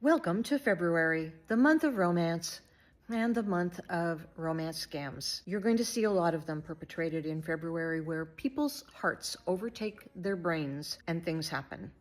Welcome to February, the month of romance and the month of romance scams. You're going to see a lot of them perpetrated in February where people's hearts overtake their brains and things happen.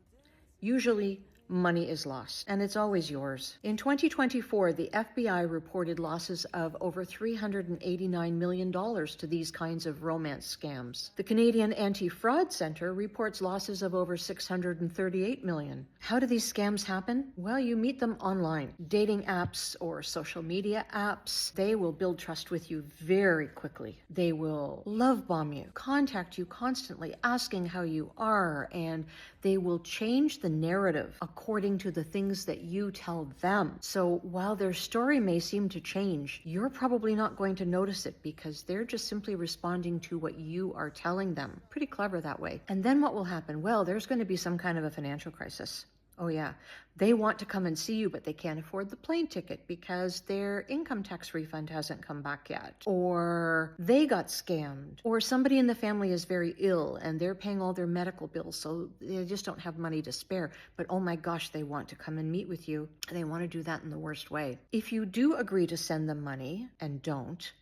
Usually, money is lost, and it's always yours. In 2024, the FBI reported losses of over $389 million to these kinds of romance scams. The Canadian Anti-Fraud Centre reports losses of over $638 million. How do these scams happen? Well, you meet them online. Dating apps or social media apps, they will build trust with you very quickly. They will love bomb you, contact you constantly, asking how you are, and they will change the narrative according to the things that you tell them. So while their story may seem to change, you're probably not going to notice it because they're just simply responding to what you are telling them. Pretty clever that way. And then what will happen? Well, there's going to be some kind of a financial crisis. Oh yeah, they want to come and see you, but they can't afford the plane ticket because their income tax refund hasn't come back yet. Or they got scammed. Or somebody in the family is very ill and they're paying all their medical bills, so they just don't have money to spare. But oh my gosh, they want to come and meet with you. They want to do that in the worst way. If you do agree to send them money, and don't,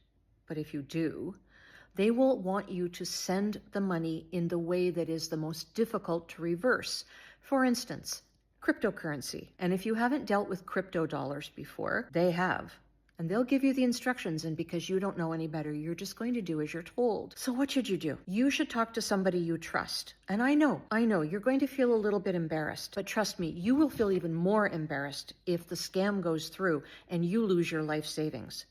but if you do, they will want you to send the money in the way that is the most difficult to reverse. For instance, cryptocurrency. And if you haven't dealt with crypto dollars before, they have. And they'll give you the instructions, and because you don't know any better, you're just going to do as you're told. So what should you do? You should talk to somebody you trust. And I know, you're going to feel a little bit embarrassed, but trust me, you will feel even more embarrassed if the scam goes through and you lose your life savings.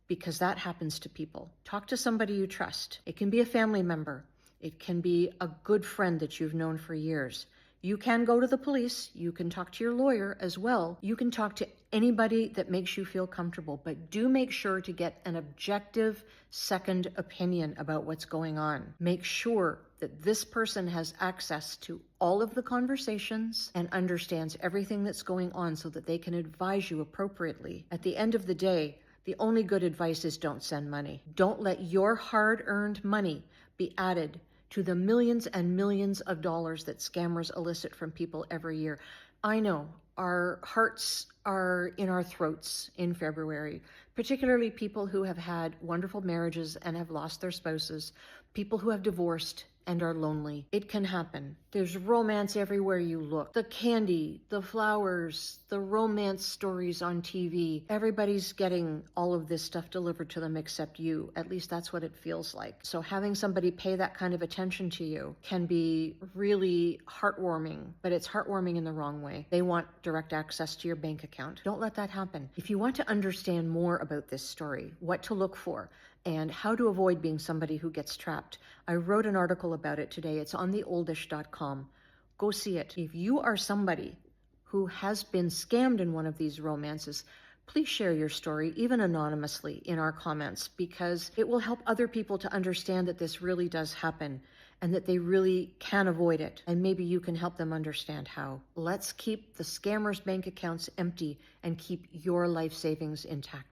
Because that happens to people. Talk to somebody you trust. It can be a family member. It can be a good friend that you've known for years. You can go to the police. You can talk to your lawyer as well. You can talk to anybody that makes you feel comfortable, but do make sure to get an objective second opinion about what's going on. Make sure that this person has access to all of the conversations and understands everything that's going on so that they can advise you appropriately. At the end of the day, the only good advice is don't send money. Don't let your hard-earned money be added to the millions and millions of dollars that scammers elicit from people every year. I know our hearts are in our throats in February, particularly people who have had wonderful marriages and have lost their spouses, people who have divorced and are lonely. It can happen. There's romance everywhere you look. The candy, the flowers, the romance stories on TV. Everybody's getting all of this stuff delivered to them except you. At least that's what it feels like. So having somebody pay that kind of attention to you can be really heartwarming, but it's heartwarming in the wrong way. They want direct access to your bank account. Don't let that happen. If you want to understand more about this story, what to look for, and how to avoid being somebody who gets trapped, I wrote an article about it today. It's on the oldish.com. Go see it. If you are somebody who has been scammed in one of these romances, please share your story, even anonymously, in our comments, because it will help other people to understand that this really does happen and that they really can avoid it. And maybe you can help them understand how. Let's keep the scammers' bank accounts empty and keep your life savings intact.